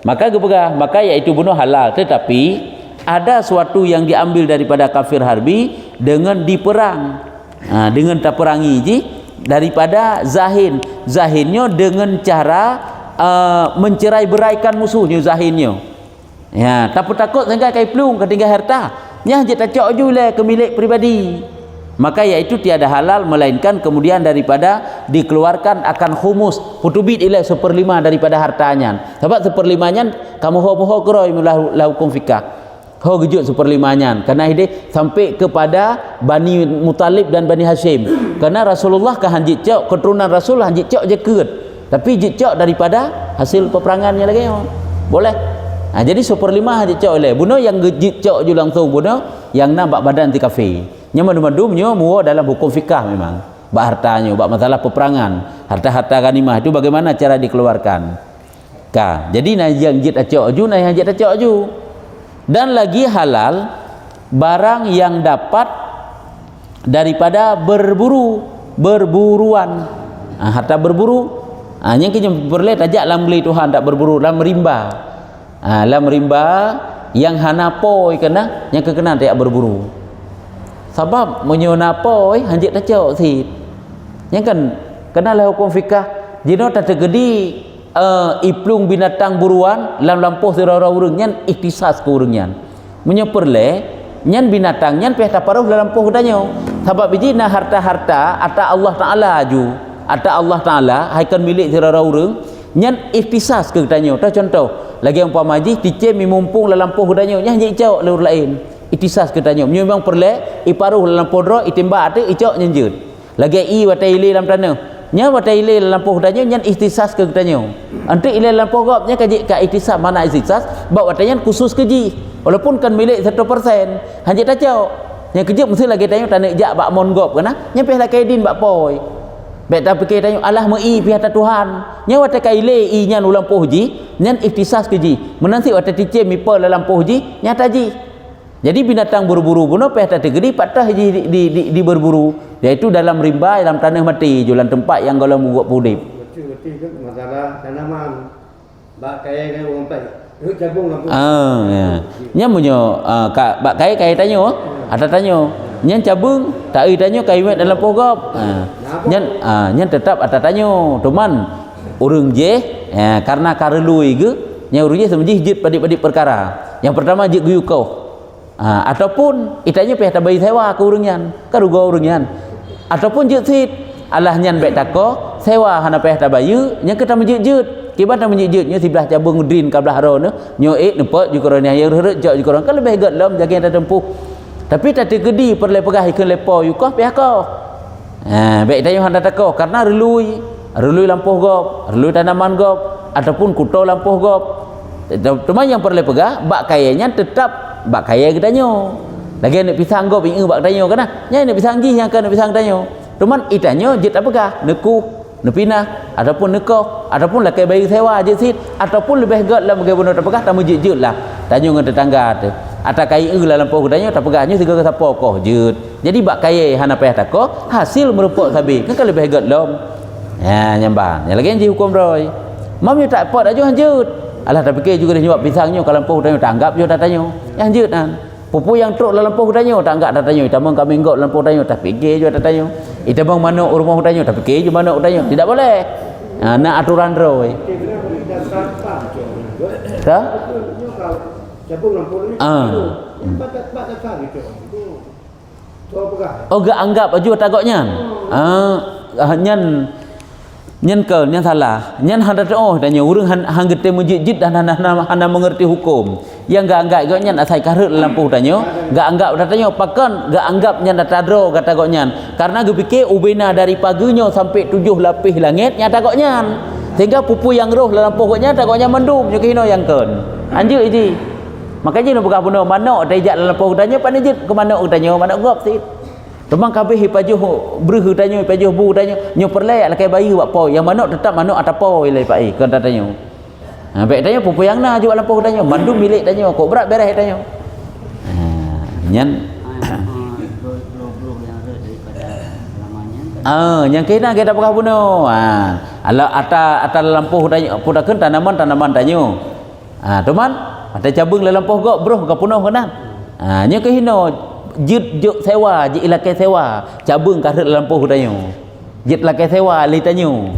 maka iaitu bunuh halal tetapi ada suatu yang diambil daripada kafir harbi dengan diperang dengan tak perangi ji daripada zahinnya dengan cara mencerai-beraikan musuhnya zahinnya. Ya, takut sehingga kai pelung ketinggal harta. Nya je tak cok jule ke milik pribadi. Maka iaitu tiada halal melainkan kemudian daripada dikeluarkan akan khumus hutubit ila 1/5 daripada hartanya. Sebab 1/5-nya kamu ho keroi la hukum fikah. Ho gejut 1/5-nya karena ini sampai kepada Bani Muttalib dan Bani Hashim. Karena Rasulullah ke hanjit cok keturunan Rasul hanjit cok je keut. Tapi je cok daripada hasil peperangannya lagi. Boleh. Jadi 1/5 hanjit cok oleh. Bunuh yang gejut cok je langsung bunuh yang nampak badan ti kafir. Nya madum-madumnya muo dalam hukum fikah memang. Bak hartanya, bak masalah peperangan, harta-harta ghanimah itu bagaimana cara dikeluarkan. Jadi yang jit acok ju, yang jit acok ju. Dan lagi halal barang yang dapat daripada berburuan. Harta berburu. Yang kita boleh tajak lam beli Tuhan tak berburu, lam rimba. Lam rimba yang hanapoi kena, yang kekena tak berburu. Sebab menyonapoi hanjit tacok si. Yang kan kenalah hukum fikah. Jino tak tergedi iplung binatang buruan lam lampuh sirara urang nyan ihtisas ke urang nyan. Menyeperle nyan binatang nyan peh taparuh dalam lampuh danyo. Sebab biji na harta-harta ata Allah Taala aju. Ata Allah Taala haikan milik sirara urang nyan ihtisas ke danyo. Ta contoh lagi umpama ji tice mi mumpung dalam lampuh danyo nya hanjit cok leur lain. Itisas ketanya memang perle iparuh dalam podro itimba ate icok nyenjut lagi i watai ile dalam tanah nya watai ile dalam poh danya nyan itisas ke ketanya anti ile dalam poh gop nya kaji ka itisas mana itisas bak watanya khusus keji walaupun kan milik 1% hanjit tacok nya kejep mesti lagi tanya tanah jak bak mon gop kana nya peh la kaidin bak poi bet tak fikir tanya Allah mei pihak Tuhan nya watai ka ile i nyan ulang poh ji nyan itisas keji menanti watai tice mipa dalam poh ji nya taji. Jadi binatang berburu bunuh peh tak tergedi patah di berburu iaitu dalam rimba dalam tanah mati jualan tempat yang kalau buat pudip. Betul kan masalah tanaman. Bak kaya kan orang pai. Cabung lampu. Ya. Nya munyo bak kaya tanyo ada tanyo. Nyan cabung tak ai tanyo kai met dalam pogop. Nyan tetap ada tanyo. Cuman urang je karena karelui ge nya urang je semji jit padik-padik perkara. Yang pertama jit guyu kau. Ataupun itanya peh tabai sewa ke urungan karuga urungan ataupun jeut Allah nyan baik tako sewa hana peh tabayu nya kita menjeut kibat menjeut nya sebelah cabung drin ka belah ro nyo nepot ju korone yang reureut jok ju korone kan lebih gat lom jaga yang tempuh tapi tak tegedi perle pegah ikeun lepo yu kah peh ko baik tayo hana tako karena relui lampuh gop relui tanaman gop ataupun kuto lampuh gop cuma yang perle pegah bak kayanya tetap bak kaya ketanyo lagi nak pisang gop ingu bak tanyo kana nya nak pisang ji yang kan nak pisang tanyo cuman itanyo jet apakah neku nepinah ataupun nekoh ataupun lakai bayi sewa je sit ataupun lebih gat lah bagai bono apakah tamu jut lah tanyo dengan tetangga tu ata kai dalam poh ketanyo tak pegahnya segala siapa koh jut jadi bak kaya hana payah takoh hasil merupok sabi kan lebih gat lom nyambang yang lagi hukum roy mam tak pot aja hanjut alah tak fikir juga dia nyuap pisangnya kalau poh tanyo tanggap je tatanya yang jut kan pupu yang truk dalam poh tanyo tak anggap tatanya itamang kami ngok dalam poh tanyo tak fikir je tatanya itamang mana rumah tanyo tak fikir je mana tanyo tidak boleh nak aturan roy tak cabung lampu ni oh gak anggap aja tagoknya nyan ke nyan salah nyan handa tanya urang hang gete menjijit dan handa mengerti hukum yang gak anggap gak nyan asai karut lampu tanyo gak anggap datanya pakan gak anggap nyan datadro kata gak nyan karena gue pikir ubena dari paginya sampai 7 lapis langit nyata gak nyan sehingga pupu yang roh dalam pokoknya tak gak nyan mendum nyukino yang ken anjir iji makanya nak buka puno manok tajak dalam pokok tanyo panjit ke manok tanyo manok gop sit Temang kabeh pajuh breuh tanyo pajuh bu tanyo nyo perlek lakai bayi buat po yang manok tetap manok atapo ilai pai kan tanyo. Baik tanyo pupuyang na jual lampu tanyo mandum milik tanyo kok berat beres tanyo. Nyan yang kena kita pakai puno. Ala ata lampu tanyo pudakeun tanaman tanyo. Teman ada cabung lampu gok bro ka puno kana. Nya kehino jut sewa je ilakai sewa cabung karut lampu tanyo jit lakai sewa li tanyo.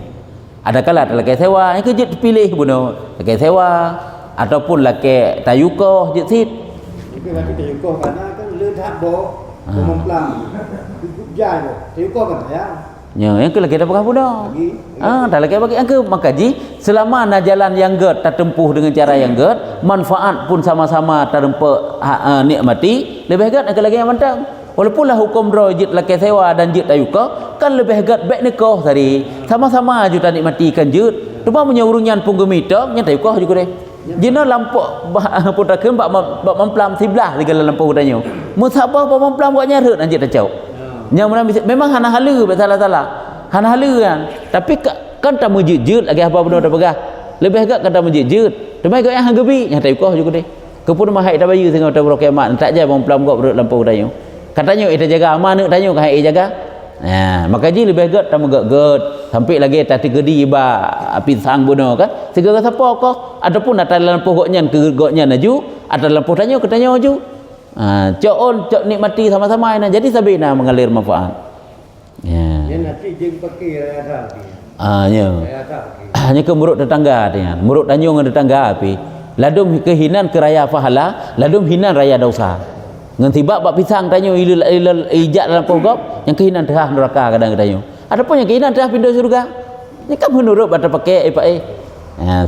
Ada kala lakai sewa, yang ke jit pilih buno, lakai sewa ataupun lakai tayukoh jit sit. Itu lagi tayukoh karena kan lehat bo, memplam. Jai bo, tayukoh kan ya. Ya, yang ke lagi dah pakai buno. Dah lagi bagi yang ke makaji selama na jalan yang get tertempuh dengan cara yang get, manfaat pun sama-sama terempa nikmati, lebih get yang ke lagi yang mantang. Walaupun lah hukum dro jit lakai sewa dan jit tayukoh kan lebih get baik nikoh tadi sama-sama juga nikmati kan jit cuma menyurunyan pun gemita nya tayukoh juga deh jina lampok putakeun bak memplam siblah segala lampau tanya musabah bak memplam buat nyarut anjit tacau nya memang hana hala salah-salah hana hala kan tapi kan tak mujid lagi apa benda dah pegah lebih get kan tak mujid cuma get yang gebi nya tayukoh juga deh kepun mahai dah bayu tengok tabur kiamat tak je memplam gok berut lampau tanya katanya kita jaga aman nak tanya kan jaga. Nah, maka ji lebih get tamu get sampai lagi tadi gedi ba pisang buno kan. Segala siapa kau ataupun ada dalam pokoknya ke goknya naju, ada dalam pokoknya katanya ju. Cok nikmati sama-sama nah. Jadi sabina mengalir manfaat. Ya. Ya nanti jeng pakai ada. Ya. Hanya ke murut tetangga dia. Murut tanyung dengan tetangga api. Ladum kehinan ke raya pahala, ladum hinan raya dosa. Ngan tiba bak pisang tanyo ilal ijak dalam pogop yang kehinan dah neraka kadang tanyo. Adapun yang kehinan dah pindah surga. Ni kan menurut bata pakai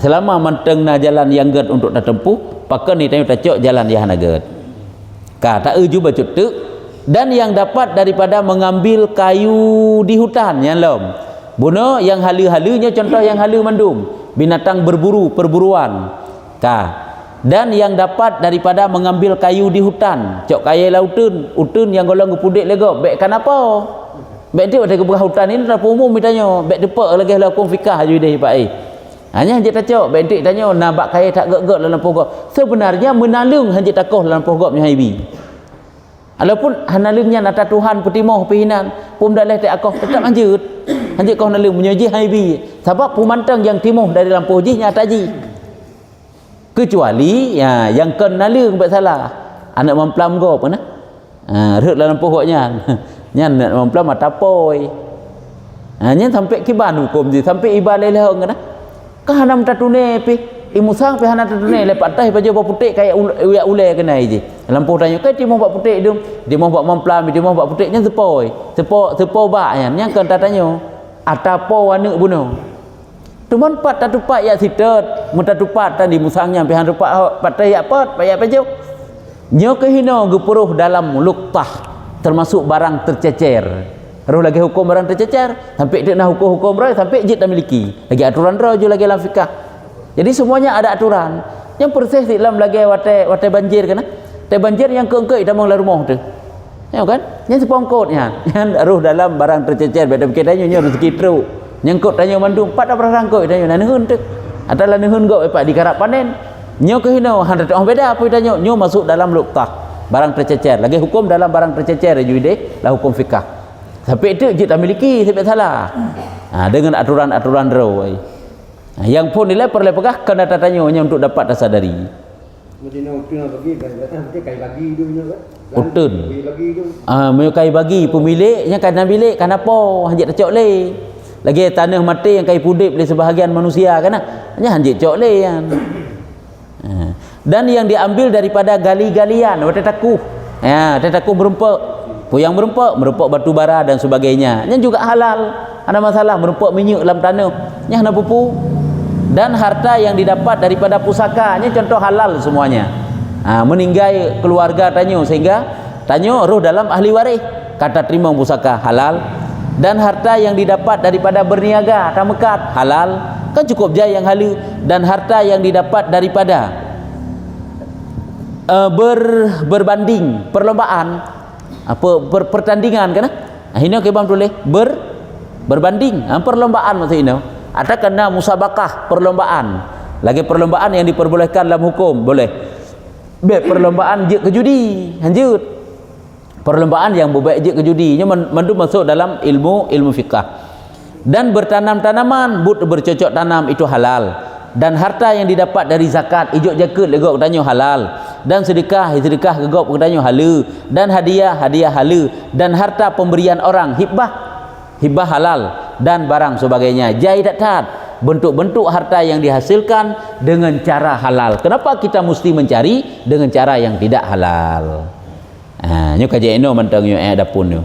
selama manteng na jalan yang get untuk tempuh, pakai ni tanyo tacok jalan yang get. Ka tak uju bacut tek dan yang dapat daripada mengambil kayu di hutan yang lom. Buno yang halu-halunya contoh yang halu mandum, binatang berburu, perburuan. Ka dan yang dapat daripada mengambil kayu di hutan cok kayu lautun yang golong gupudek lego bek kenapa bek dia ada kebuka hutan ini dah umum ditanya bek depak lagi lah hukum fikah je deh pak hanya dia cok bek dia tanya nabak kayu tak gek dalam pokok sebenarnya menalung hanya takoh dalam pokoknya haibi walaupun hanalungnya nata Tuhan petimoh pehinan pun dah leh tak akoh tetap lanjut hanya kau nalung menyaji haibi sebab pemantang yang timoh dari lampu jihnya taji kecuali ya yang kena leng buat salah anak memplam go apa nah rut dalam pokoknya nyan nak memplam atapoi nyan sampai kiban hukum je sampai ibalai lehong kana kahanam tatune pi imusang pi hanam tatune lepat tai baju putih kayak ule kena je lampu tanya kai ti mau buat putih dia mau buat memplam dia mau buat putih nyan sepoi ba nyan kan tatanya atapo anu bunuh Tuman pat tatupat ya sitet, mutatupat tadi musangnya pihan rupat patai ya pat payah pejo. Nyo kehino gepuruh dalam luktah termasuk barang tercecer. Roh lagi hukum barang tercecer, sampai dia nak hukum roh sampai jid dah miliki. Lagi aturan roh je lagi dalam fikah. Jadi semuanya ada aturan. Yang proses dalam lagi wate banjir kan? Teh banjir yang keengke dah mong rumah tu. Ya kan? Yang sepongkotnya, yang roh dalam barang tercecer beda kitanya nyo rezeki truk. Nyangkut tanya mandung pat dah berangkut tanya naneun tek atalah neun go pak dikarap panen nyo kehino handat orang beda apa tanya nyo masuk dalam luktah barang tercecer lagi hukum dalam barang tercecer je deh lah hukum fikah sampai itu je tak miliki sampai salah dengan aturan-aturan ro yang pun nilai perlu pegah kena tanya untuk dapat tersadari Medina utun bagi kai bagi dulu kan utun bagi tu menyukai bagi pemiliknya kan bilik kan apa hanjit tacok le lagi tanah mati yang kai pudip oleh sebahagian manusia kan hanya hanjit cok le kan dan yang diambil daripada gali-galian tetakuh ya tetakuh merempek puyang merempek batu bara dan sebagainya yang juga halal ada masalah merempek minyak dalam tanah yang nak pupu dan harta yang didapat daripada pusaka ini contoh halal semuanya meninggal keluarga tanyo sehingga tanyo roh dalam ahli waris kata terima pusaka halal dan harta yang didapat daripada berniaga tamekat halal kan cukup je yang halu dan harta yang didapat daripada berbanding perlombaan apa pertandingan kan ini ke bang tulis berbanding perlombaan maksud ini ada kena musabakah perlombaan lagi perlombaan yang diperbolehkan dalam hukum boleh perlombaan je kejudi lanjut perlombaan yang berbaik je kejudi nya mandu masuk dalam ilmu fiqah dan bertanam-tanaman bercocok tanam itu halal dan harta yang didapat dari zakat ijuk zakat legok tanya halal dan sedekah gegok tanya halu dan hadiah halu dan harta pemberian orang hibah halal dan barang sebagainya. Jaidatat, bentuk-bentuk harta yang dihasilkan dengan cara halal. Kenapa kita mesti mencari dengan cara yang tidak halal? Nyo kaji eno mentang nyo ada pun nyo.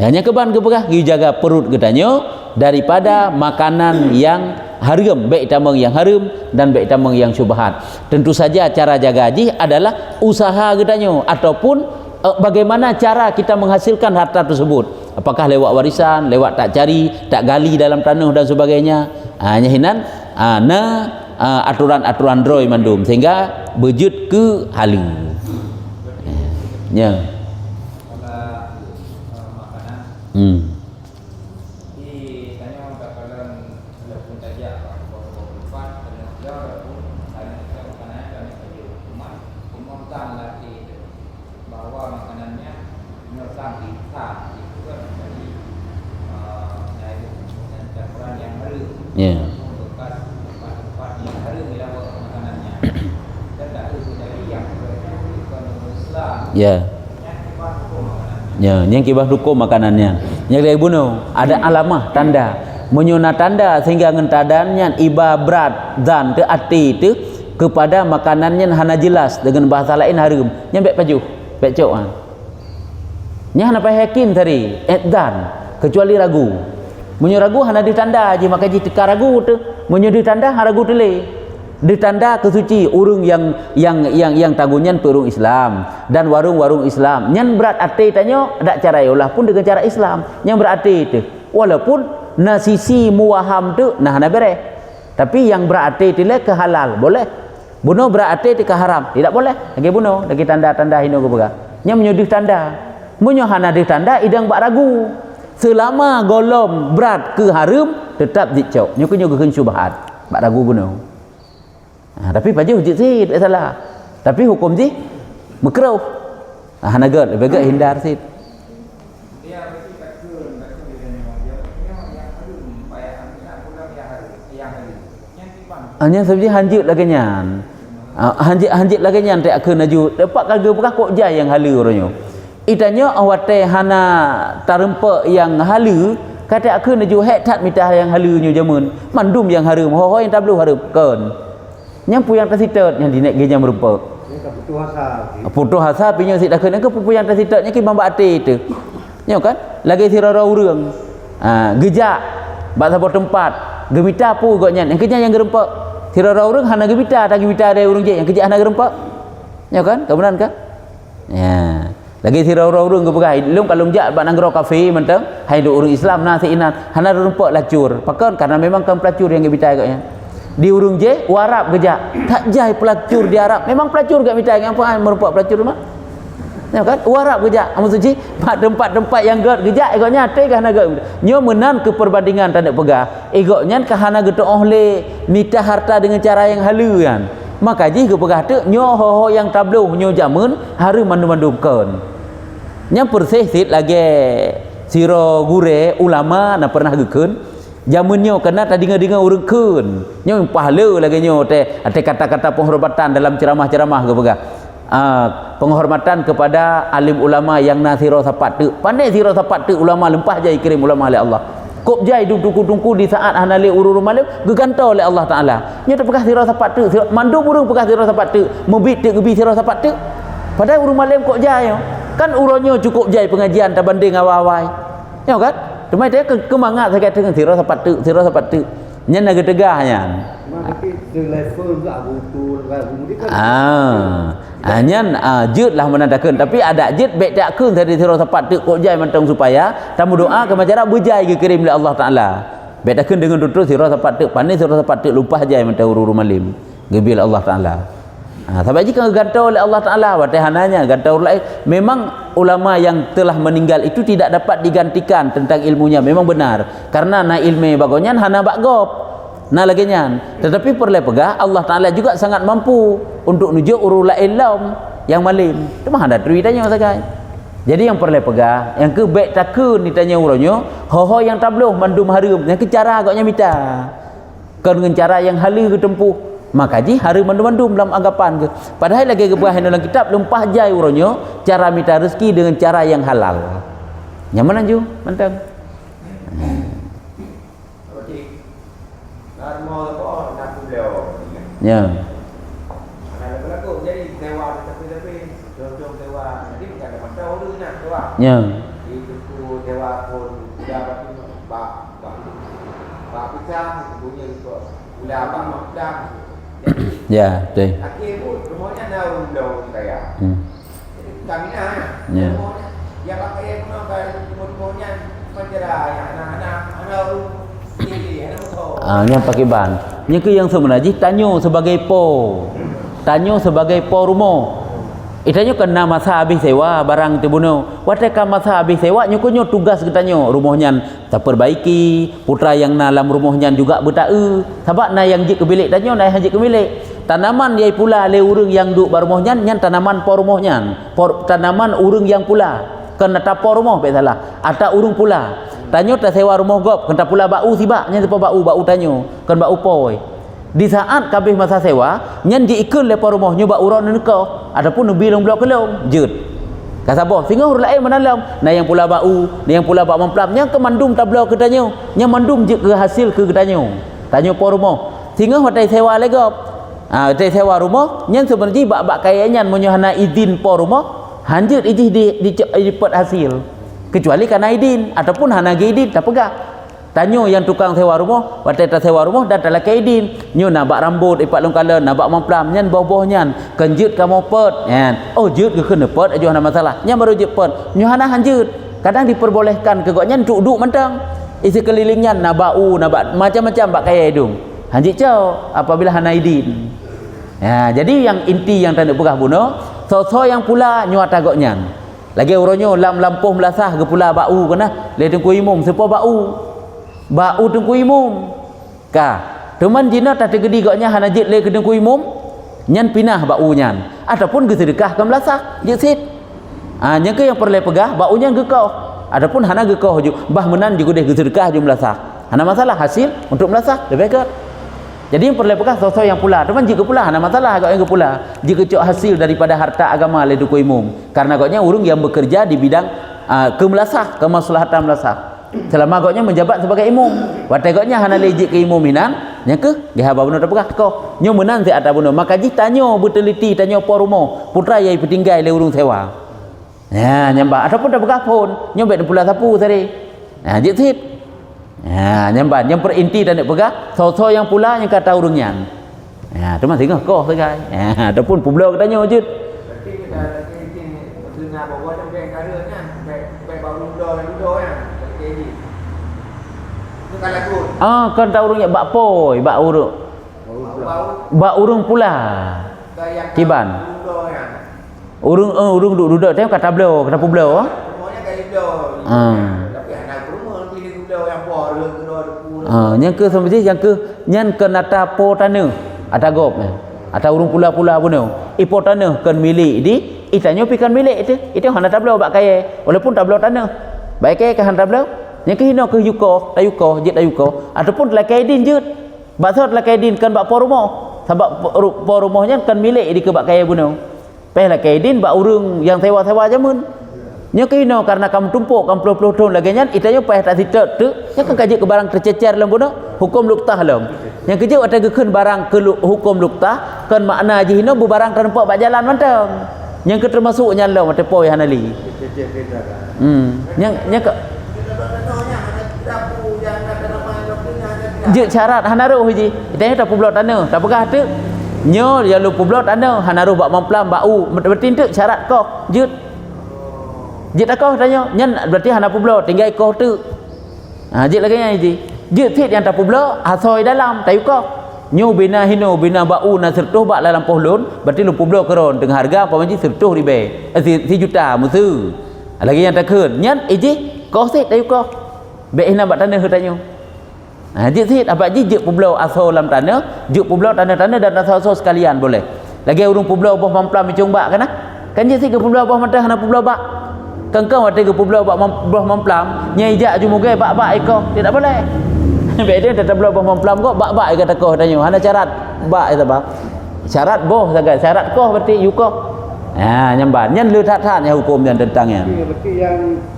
Hanya keban kepegah jaga perut getanyo daripada makanan yang haram, baik tamang yang haram dan baik tamang yang syubhat. Tentu saja cara jaga haji adalah usaha getanyo ataupun bagaimana cara kita menghasilkan harta tersebut. Apakah lewat warisan, lewat tak cari, tak gali dalam tanah dan sebagainya. Hanya hinan aturan-aturan droi mandum sehingga berjut ke halu. Ya. Ya. Ya. Ya, yang kibah dukum makanannya. Yang dari bunuh ada alamah tanda, menyuna tanda sehingga ngentadannya ibabrat dan te ati te kepada makanannya hana jelas dengan bahasa lain harum. Nyambek baju, becok ah. Nya hana yakin tadi dan kecuali ragu. Munyo ragu hana ditanda aja maka ji teka ragu tu. Munyo ditanda ragu tele. Ditanda kesuci urung yang tanggunyan perung Islam dan warung-warung Islam. Nyan berat ate tanyo dak cara yolah pun dengan cara Islam. Yang berarti itu walaupun na sisi muwaham tu nah hana bereh. Tapi yang berarti tu le ke halal boleh. Bunuh berarti ke haram tidak boleh. Lagi bunuh lagi tanda-tanda hino ke bega. Nya munyo ditanda. Munyo hana ditanda idang bak ragu. Selama golom berat ke haram tetap dicok. Nyo ke syubhat. Bak ragu bunuh. Tapi paju hujit sih tak salah. Tapi hukum sih makruh. Hanagat lebih agak hindar sih. Hanya sebenarnya hanjut lagi nyan. Hanjut lagi nyan tak akan naju. Dapat kagak bukan kok jai yang halu orangnya. Itanya awate hana tarempa yang halu kata akan naju hektat mitah yang halunya jamun. Mandum yang harum, ho yang tak perlu harum kan. Yang puyang tersitat yang dinek gejang merupa. Putus asa pinya sit dak ke puyang tersitatnya ki bamba ate tu. Nyo kan? Lagi sirara urang. Gejak bak sapa tempat, gemita pu goknya. Yang kejang yang gerempak. Sirara urang hana gemita, tak gemita ada urang je yang kejak hana gerempak. Nyo kan? Kebenaran kan? Ya. Lagi sirara urang ke pegai. Lum kalau jak bak nanggro kafe mentang, hai do urang Islam na seinan, hana gerempak lacur. Pakan karena memang kan pelacur yang gemita goknya. Di urung je warap gejak tak jai pelacur di Arab memang pelacur gak minta yang apa merupakan pelacur mah ya kan warap gejak maksud pak tempat-tempat yang gak gejak egoknya ate kan agak nyo menan ke perbandingan tanda pegah egoknya kahana geto oleh minta harta dengan cara yang halu kan maka ji ke pegah tu nyo ho yang tabluh nyo jamun haru mandu-mandukan nya persih lagi siro gure ulama na pernah gekeun jamunnya kena tadi dengar urang keun nyo pahala lagi nyo teh ada kata-kata penghormatan dalam ceramah-ceramah ke bega penghormatan kepada alim ulama yang nasiro sapat tu pandai siro sapat tu ulama lempah jai kirim ulama oleh Allah kop jai dungku-dungku di saat hanale urur malam gegantau oleh Allah Taala nyo terpegah siro sapat tu mandum urang pegah siro sapat tu mebit tu gebi siro sapat tu padahal urur malam kok jai kan uronyo cukup jai pengajian tak banding awal-awal nyo kan cuma dia kemangat saya kata dengan sirah sapat tu nyan naga tegahnya tapi level pula butuh nyan jut lah menandakan tapi ada jut baik tak keun tadi sirah sapat tu kok jai mantang supaya tamu doa ke masyarakat berjai ke kirim oleh Allah Taala baik tak keun dengan tutur sirah sapat tu pandai sirah sapat tu lupa jai mantang urur malim gebil Allah Taala sampai jika gantau oleh Allah Ta'ala watahananya gantau oleh memang ulama yang telah meninggal itu tidak dapat digantikan tentang ilmunya memang benar karena na ilmu bagonyan hana bagop na laginya tetapi perle pegah Allah Ta'ala juga sangat mampu untuk nujuk urula ilam yang malim itu mah ada ceritanya sagai jadi yang perle pegah yang ke baik takun ditanya uronyo ho yang tabluh mandum harum yang ke cara agaknya mita kan dengan cara yang halu ketempuh maka ji hari mandum-mandum dalam anggapan ke padahal lagi kebahagiaan dalam kitab lempah jai uronyo cara minta rezeki dengan cara yang halal nyaman ju mantap Mau apa nak beliau. Ya. Kalau berlaku jadi dewa tapi jom dewa. Jadi bukan ada masalah dulu nak dewa. Ya. Itu dewa pun sudah bak pisang punya itu. Udah bak makdam. Ya, betul. Akhir pun rumahnya ada undang kayak. Jadi kami Ya. rumahnya yang pakai pun kayak rumahnya penjara yang anak-anak ini anak motor. Yang pakai ban. Yang ke yang sebenarnya tanyo sebagai rumah. Itanyo kena masa habis sewa barang tibuno. Wateka masa habis sewa nyo tugas ketanyo rumahnya terperbaiki, putra yang dalam rumahnya juga bertae. Sebab na yang jik ke bilik tanyo na yang jik ke bilik. Tanaman yai pula le urang yang duk barumahnya nyan tanaman por rumahnya. Tanaman urang yang pula. Kena tapor rumah baik salah. Ata urang pula. Tanyo tak sewa rumah gop, kena pula bau sibak nya depa bau tanyo. Kan bau poi. Di saat kabeh masa sewa, nyan diikun lepa rumah nyo bau ron nekah. Adapun bilong blok kelong, jeut. Kasabah singa urang lain menalam. Na yang pula bau, na yang pula bak memplam nya kemandum tablo ke tanyo. Nya mandum je ke hasil ke tanyo. Tanyo por rumah. Singa hotai sewa le gop. Hotai sewa rumah, nyan sebenarnya bak kaya nyan monyo hana izin por rumah. Hanjut ijih dipat hasil kecuali karena idin ataupun hana idin tak pegah tanyo yang tukang sewa rumah watai tak sewa rumah dan tak lakai idin nyo nak bak rambut ipat long kala nak bak memplam nyan bawah nyan kenjut kamu pet kan oh jut ke kena pet aja hana masalah nyan baru jut pet nyo hana hanjut kadang diperbolehkan ke goknya duduk mentang isi kelilingnya nak bau nak bak macam-macam bak kaya hidung hanjut cau apabila hana idin ya jadi yang inti yang tak pegah bunuh so yang pula nyuat agaknya lagi uronyo lampuh melasah ke pula bau kena le tengku imum sepo bau tengku imum ka teman jina tak tegedi gaknya hana jit le ke tengku imum nyan pinah bau nyan ataupun ge sedekah ke melasah jit sit nya ke yang perle pegah bau nyan gekau ataupun hana gekau ju bah menan juga deh ge sedekah ju melasah hana masalah hasil untuk melasah lebih ke. Jadi yang perlu pekah sosok yang pula. Teman jika pula ada masalah agak yang pula. Jika cok hasil daripada harta agama le duku umum. Karena agaknya urang yang bekerja di bidang kemelasah, kemaslahatan melasah. Selama agaknya menjabat sebagai imam. Watai agaknya hana lejik ke imam minan, nya ke dia haba benar pekah ko. Nyo menan si ada benar. Maka ji tanyo berteliti tanyo por rumah. Putra yai petinggai le urang sewa. Ya, nyamba ataupun dah pekah pun. Nyo bet pula sapu tadi. Nah, jik sit. Ya, nyamban yang perinti dan nak pegah so yang pula yang kata urungnya. Ya, tu masih ngoh segai. Ya, ataupun publo katanya wujud. Berarti kita dengar bawa ada bank karanya, bank baru ludo ya. Jadi itu kan lagu. Kan tahu urungnya bak poi, bak urung. Bak urung pula. Kiban. Urung duduk tengok kata blo, kata publo. Semuanya kali blo. Tapi anak rumah pilih blo yang por yang ke sebenarnya yang ke nyan ke nata po tanah atagop atau urung pula-pula pun ipo tanah kan milik di itanyo pikan milik itu hana tablau bak kaya walaupun tablau tanah baik kaya ke hana tablau yang ke hino ke yuko tayuko jit ayuko ataupun lakai din jut baksud lakai din kan bak po rumah sebab po rumahnya kan milik di ke bak kaya pun peh lakai din bak urung yang sewa-sewa jamun nya kino karena kamu tumpuk kamu puluh-puluh tahun lagi nyan itanya payah tak sitat tu nya kan kaji ke barang tercecer dalam bono hukum luktah dalam yang kerja ada gekeun barang ke hukum luktah kan makna je hino barang kan nampak bak jalan mantang yang ke termasuk nyan law mate poi hanali yang ke je syarat hanaruh ji itanya tak publot tanah tak pegah tu nyo dia lu publot tanah hanaruh bak memplam bau berarti tu syarat kau jut jit akoh tanya nyen berarti hana publo tinggal ikoh tu jit lagi nya ji jit fit yang tak publo asoi dalam tayu koh nyu bina hino bina bau na sertuh bak dalam pohlun berarti lu publo keron dengan harga apa manji sertuh ribe si juta musu lagi yang tak keun nyen ji koh sit tayu koh be hina bak tanah tanya jit sit apa ji jit publo asoi dalam tanah jit publo tanah-tanah dan asoi sekalian boleh lagi urung publo boh mamplam micung bak kan jit sit ke publo boh mantah hana publo bak kengkang waktu ke publo bak memplam nyai jak ju mugai bak iko tidak boleh baik dia tetap publo bak memplam kok bak kata kau tanya hana syarat bak itu bak syarat boh sagai syarat kau berarti you kau nyamban nyan le that-that hukum yang tentangnya berarti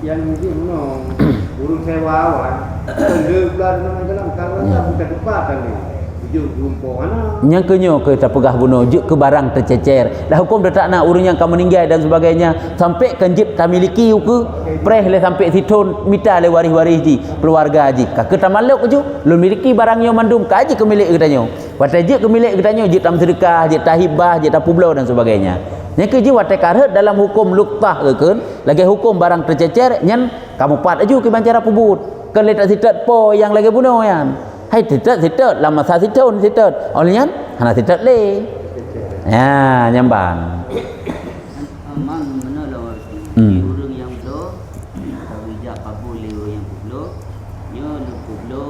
yang ini urung sewa wan bulan namanya dalam kalau bukan tempatan ni ujung jumpa mana yang kenyo ke tak pegah bunuh juk ke barang tercecer dah hukum dah tak nak urang yang kamu meninggal dan sebagainya sampai kanjit tak miliki ke preh le sampai siton mita le waris-waris ji keluarga ji ka ke tamaluk ju lu miliki barang yang mandum ka ji ke milik ketanyo watai je ke milik ketanyo je tam sedekah je tahibah je tak pulau dan sebagainya nya ke ji watai karhet dalam hukum luktah ke lagi hukum barang tercecer nyen kamu pat aju ke bancara pubut kan le tak sitat po yang lagi bunuh yanให้ติดลำมาซาติดolehnya hana tidat le ya nyamban amang mana lawan urang yang blo bijak kabul yang blo nyo lu blo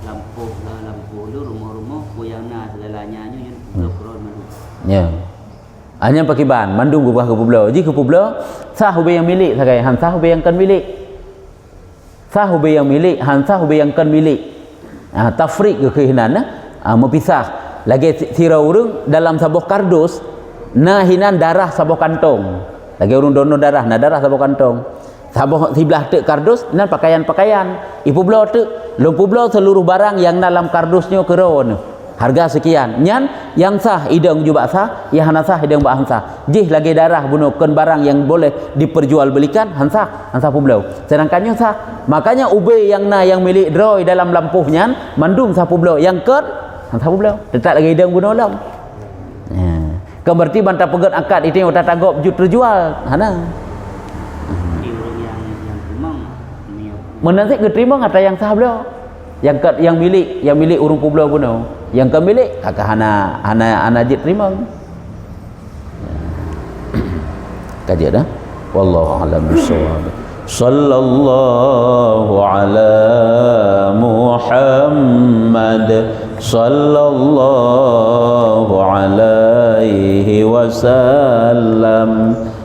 lampu lu rumah-rumah koyangna segalanya nyo blo kron manu ya hanya pakiban mandung gubah ke blo ji ke blo sah hube yang milik sakai han sah hube yang kan milik sah hube yang milik han sah hube yang kan milik tafrik ke kehinan mepisah lagi sira urang dalam sabuh kardus na hinan darah sabuh kantong lagi urang dono darah na darah sabuh kantong sabuh sebelah tek kardus nan pakaian-pakaian ipu blo tek lumpu blo seluruh barang yang dalam kardusnya keron harga sekian nyan yang sah idang juga sah yang hana sah idang ba sah jih lagi darah bunuhkan barang yang boleh diperjualbelikan hansa publau sedangkannya sah makanya ube yang milik droi dalam lampuhnya mandum sah publau yang ker hansa publau tetap lagi idang bunuh lam kan berarti bantah pegat akad itu yang tak tanggap jut terjual hana urang yang timang menanti keterima kata yang sah beliau yang milik urang publau bunuh yang kemilik kakak hana jit terima kaji dah wallahu a'lam bissawab sallallahu ala Muhammad sallallahu alaihi wasallam